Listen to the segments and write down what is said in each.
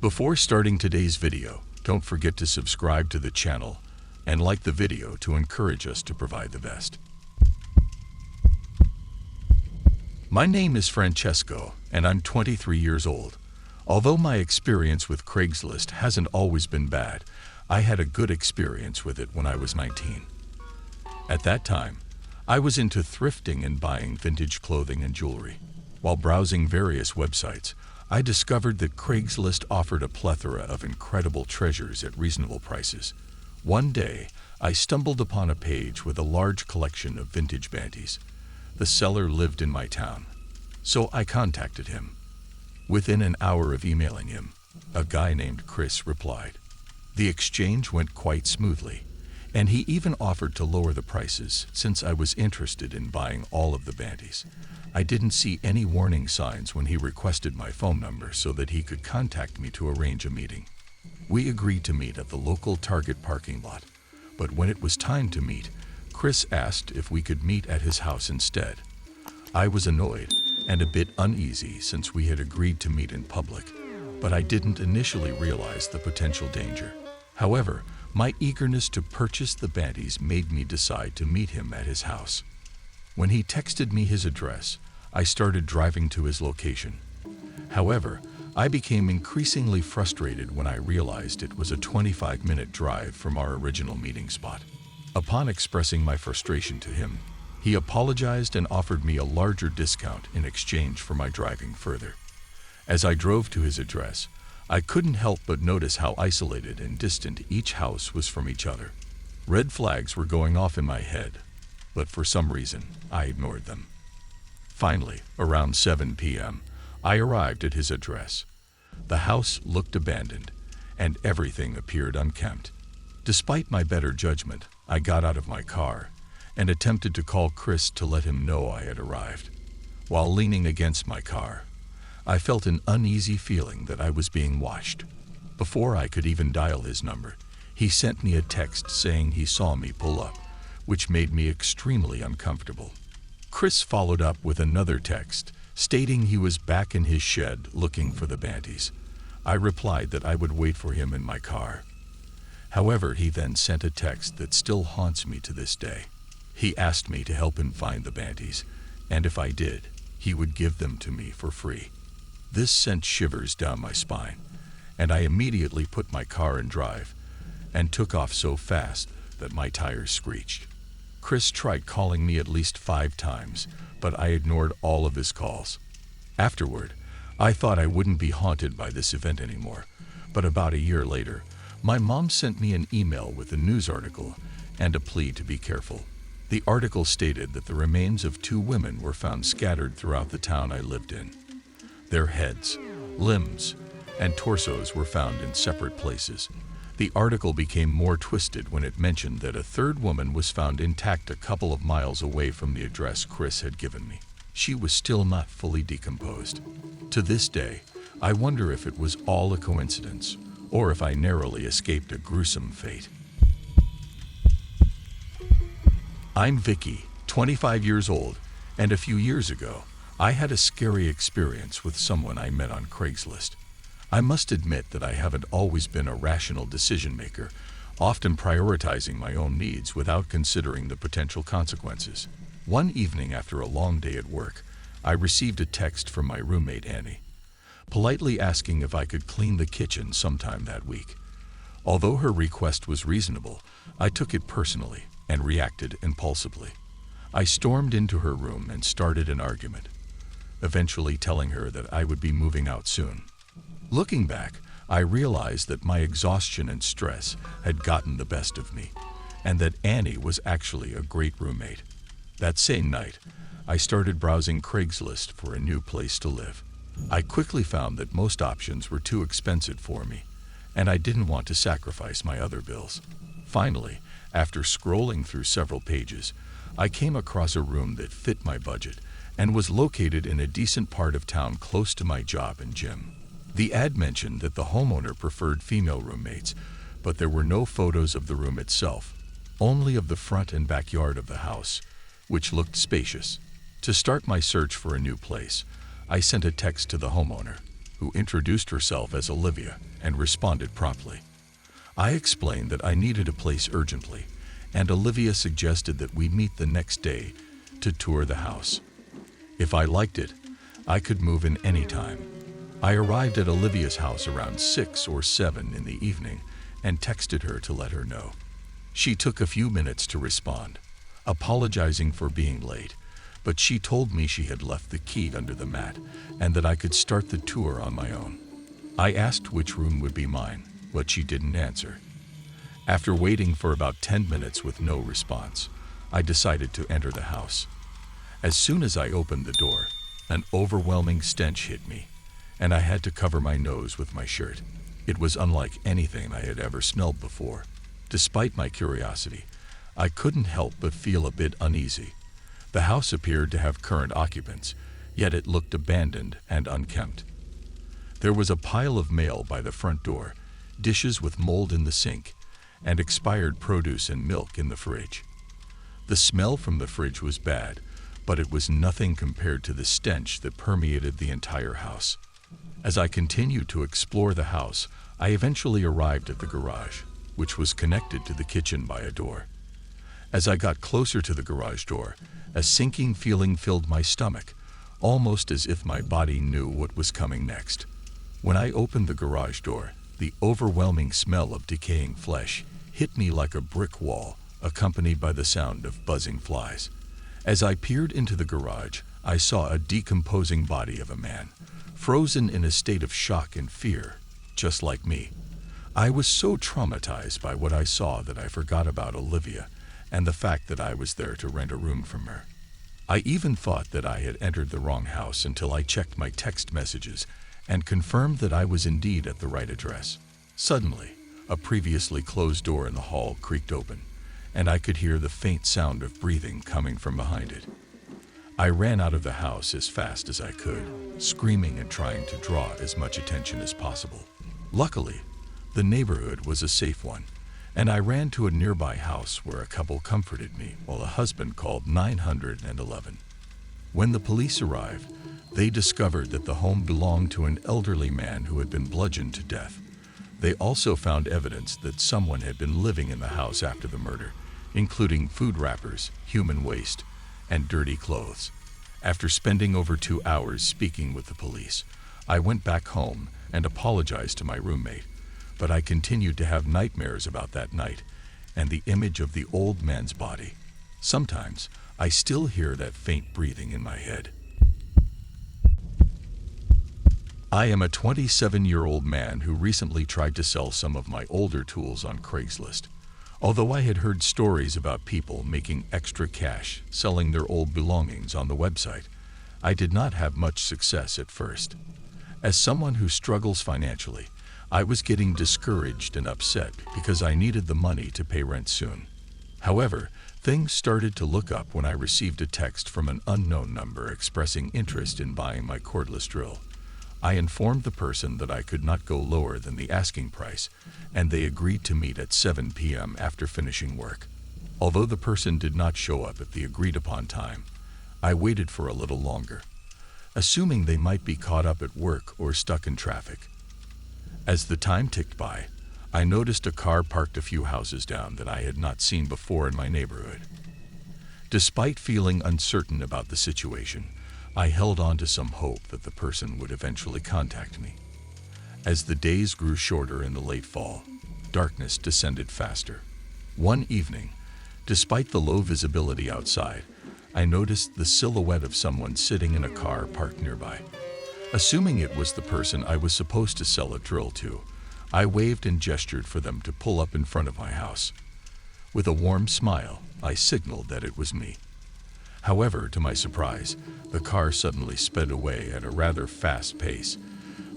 Before starting today's video, don't forget to subscribe to the channel and like the video to encourage us to provide the best. My name is Francesco, and I'm 23 years old. Although my experience with Craigslist hasn't always been bad, I had a good experience with it when I was 19. At that time, I was into thrifting and buying vintage clothing and jewelry. While browsing various websites, I discovered that Craigslist offered a plethora of incredible treasures at reasonable prices. One day, I stumbled upon a page with a large collection of vintage banties. The seller lived in my town, so I contacted him. Within an hour of emailing him, a guy named Chris replied. The exchange went quite smoothly, and he even offered to lower the prices since I was interested in buying all of the banties. I didn't see any warning signs when he requested my phone number so that he could contact me to arrange a meeting. We agreed to meet at the local Target parking lot, but when it was time to meet, Chris asked if we could meet at his house instead. I was annoyed and a bit uneasy since we had agreed to meet in public, but I didn't initially realize the potential danger. However, my eagerness to purchase the banties made me decide to meet him at his house. When he texted me his address, I started driving to his location. However, I became increasingly frustrated when I realized it was a 25-minute drive from our original meeting spot. Upon expressing my frustration to him, he apologized and offered me a larger discount in exchange for my driving further. As I drove to his address, I couldn't help but notice how isolated and distant each house was from each other. Red flags were going off in my head, but for some reason, I ignored them. Finally, around 7 p.m., I arrived at his address. The house looked abandoned, and everything appeared unkempt. Despite my better judgment, I got out of my car and attempted to call Chris to let him know I had arrived. While leaning against my car, I felt an uneasy feeling that I was being watched. Before I could even dial his number, he sent me a text saying he saw me pull up, which made me extremely uncomfortable. Chris followed up with another text, stating he was back in his shed looking for the banties. I replied that I would wait for him in my car. However, he then sent a text that still haunts me to this day. He asked me to help him find the banties, and if I did, he would give them to me for free. This sent shivers down my spine, and I immediately put my car in drive and took off so fast that my tires screeched. Chris tried calling me at least 5 times, but I ignored all of his calls. Afterward, I thought I wouldn't be haunted by this event anymore, but about a year later, my mom sent me an email with a news article and a plea to be careful. The article stated that the remains of 2 women were found scattered throughout the town I lived in. Their heads, limbs, and torsos were found in separate places. The article became more twisted when it mentioned that a 3rd woman was found intact a couple of miles away from the address Chris had given me. She was still not fully decomposed. To this day, I wonder if it was all a coincidence, or if I narrowly escaped a gruesome fate. I'm Vicky, 25 years old, and a few years ago, I had a scary experience with someone I met on Craigslist. I must admit that I haven't always been a rational decision maker, often prioritizing my own needs without considering the potential consequences. One evening after a long day at work, I received a text from my roommate Annie, politely asking if I could clean the kitchen sometime that week. Although her request was reasonable, I took it personally and reacted impulsively. I stormed into her room and started an argument, eventually telling her that I would be moving out soon. Looking back, I realized that my exhaustion and stress had gotten the best of me, and that Annie was actually a great roommate. That same night, I started browsing Craigslist for a new place to live. I quickly found that most options were too expensive for me, and I didn't want to sacrifice my other bills. Finally, after scrolling through several pages, I came across a room that fit my budget and was located in a decent part of town close to my job and gym. The ad mentioned that the homeowner preferred female roommates, but there were no photos of the room itself, only of the front and backyard of the house, which looked spacious. To start my search for a new place, I sent a text to the homeowner. who introduced herself as Olivia and responded promptly. I explained that I needed a place urgently, and Olivia suggested that we meet the next day to tour the house. If I liked it, I could move in any time. I arrived at Olivia's house around 6 or 7 in the evening and texted her to let her know. She took a few minutes to respond, apologizing for being late, but she told me she had left the key under the mat and that I could start the tour on my own. I asked which room would be mine, but she didn't answer. After waiting for about 10 minutes with no response, I decided to enter the house. As soon as I opened the door, an overwhelming stench hit me, and I had to cover my nose with my shirt. It was unlike anything I had ever smelled before. Despite my curiosity, I couldn't help but feel a bit uneasy. The house appeared to have current occupants, yet it looked abandoned and unkempt. There was a pile of mail by the front door, dishes with mold in the sink, and expired produce and milk in the fridge. The smell from the fridge was bad, but it was nothing compared to the stench that permeated the entire house. As I continued to explore the house, I eventually arrived at the garage, which was connected to the kitchen by a door. As I got closer to the garage door, a sinking feeling filled my stomach, almost as if my body knew what was coming next. When I opened the garage door, the overwhelming smell of decaying flesh hit me like a brick wall, accompanied by the sound of buzzing flies. As I peered into the garage, I saw a decomposing body of a man, frozen in a state of shock and fear, just like me. I was so traumatized by what I saw that I forgot about Olivia and the fact that I was there to rent a room from her. I even thought that I had entered the wrong house until I checked my text messages and confirmed that I was indeed at the right address. Suddenly, a previously closed door in the hall creaked open, and I could hear the faint sound of breathing coming from behind it. I ran out of the house as fast as I could, screaming and trying to draw as much attention as possible. Luckily, the neighborhood was a safe one, and I ran to a nearby house where a couple comforted me while a husband called 911. When the police arrived, they discovered that the home belonged to an elderly man who had been bludgeoned to death. They also found evidence that someone had been living in the house after the murder, including food wrappers, human waste, and dirty clothes. After spending over 2 hours speaking with the police, I went back home and apologized to my roommate, but I continued to have nightmares about that night and the image of the old man's body. Sometimes, I still hear that faint breathing in my head. I am a 27-year-old man who recently tried to sell some of my older tools on Craigslist. Although I had heard stories about people making extra cash selling their old belongings on the website, I did not have much success at first. As someone who struggles financially, I was getting discouraged and upset because I needed the money to pay rent soon. However, things started to look up when I received a text from an unknown number expressing interest in buying my cordless drill. I informed the person that I could not go lower than the asking price, and they agreed to meet at 7 p.m. after finishing work. Although the person did not show up at the agreed-upon time, I waited for a little longer, assuming they might be caught up at work or stuck in traffic. As the time ticked by, I noticed a car parked a few houses down that I had not seen before in my neighborhood. Despite feeling uncertain about the situation, I held on to some hope that the person would eventually contact me. As the days grew shorter in the late fall, darkness descended faster. One evening, despite the low visibility outside, I noticed the silhouette of someone sitting in a car parked nearby. Assuming it was the person I was supposed to sell a drill to, I waved and gestured for them to pull up in front of my house. With a warm smile, I signaled that it was me. However, to my surprise, the car suddenly sped away at a rather fast pace,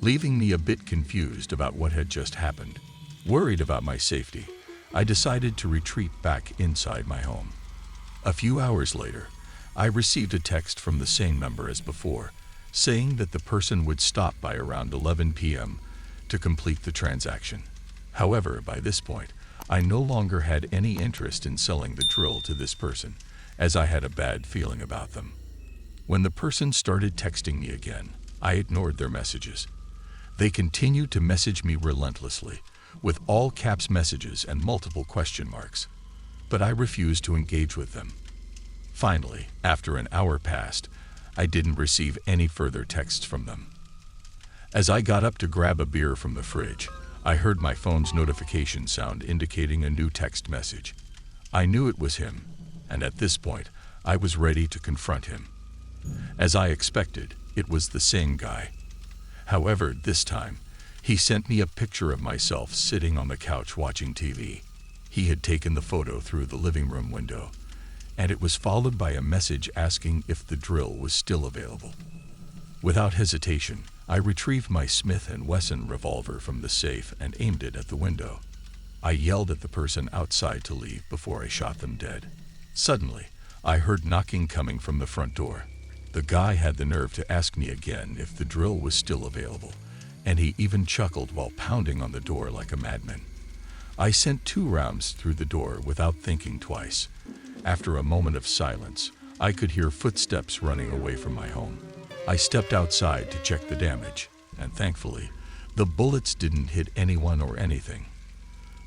leaving me a bit confused about what had just happened. Worried about my safety, I decided to retreat back inside my home. A few hours later, I received a text from the same number as before, saying that the person would stop by around 11 p.m. to complete the transaction. However, by this point, I no longer had any interest in selling the drill to this person, as I had a bad feeling about them. When the person started texting me again, I ignored their messages. They continued to message me relentlessly, with all caps messages and multiple question marks. But I refused to engage with them. Finally, after an hour passed, I didn't receive any further texts from them. As I got up to grab a beer from the fridge, I heard my phone's notification sound indicating a new text message. I knew it was him, and at this point, I was ready to confront him. As I expected, it was the same guy. However, this time, he sent me a picture of myself sitting on the couch watching TV. He had taken the photo through the living room window, and it was followed by a message asking if the drill was still available. Without hesitation, I retrieved my Smith & Wesson revolver from the safe and aimed it at the window. I yelled at the person outside to leave before I shot them dead. Suddenly, I heard knocking coming from the front door. The guy had the nerve to ask me again if the drill was still available, and he even chuckled while pounding on the door like a madman. I sent 2 rounds through the door without thinking twice. After a moment of silence, I could hear footsteps running away from my home. I stepped outside to check the damage, and thankfully, the bullets didn't hit anyone or anything.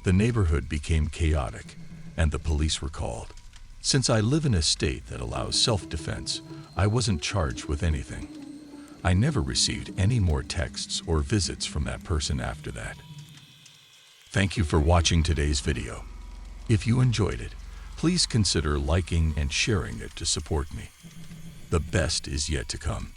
The neighborhood became chaotic, and the police were called. Since I live in a state that allows self-defense, I wasn't charged with anything. I never received any more texts or visits from that person after that. Thank you for watching today's video. If you enjoyed it, please consider liking and sharing it to support me. The best is yet to come.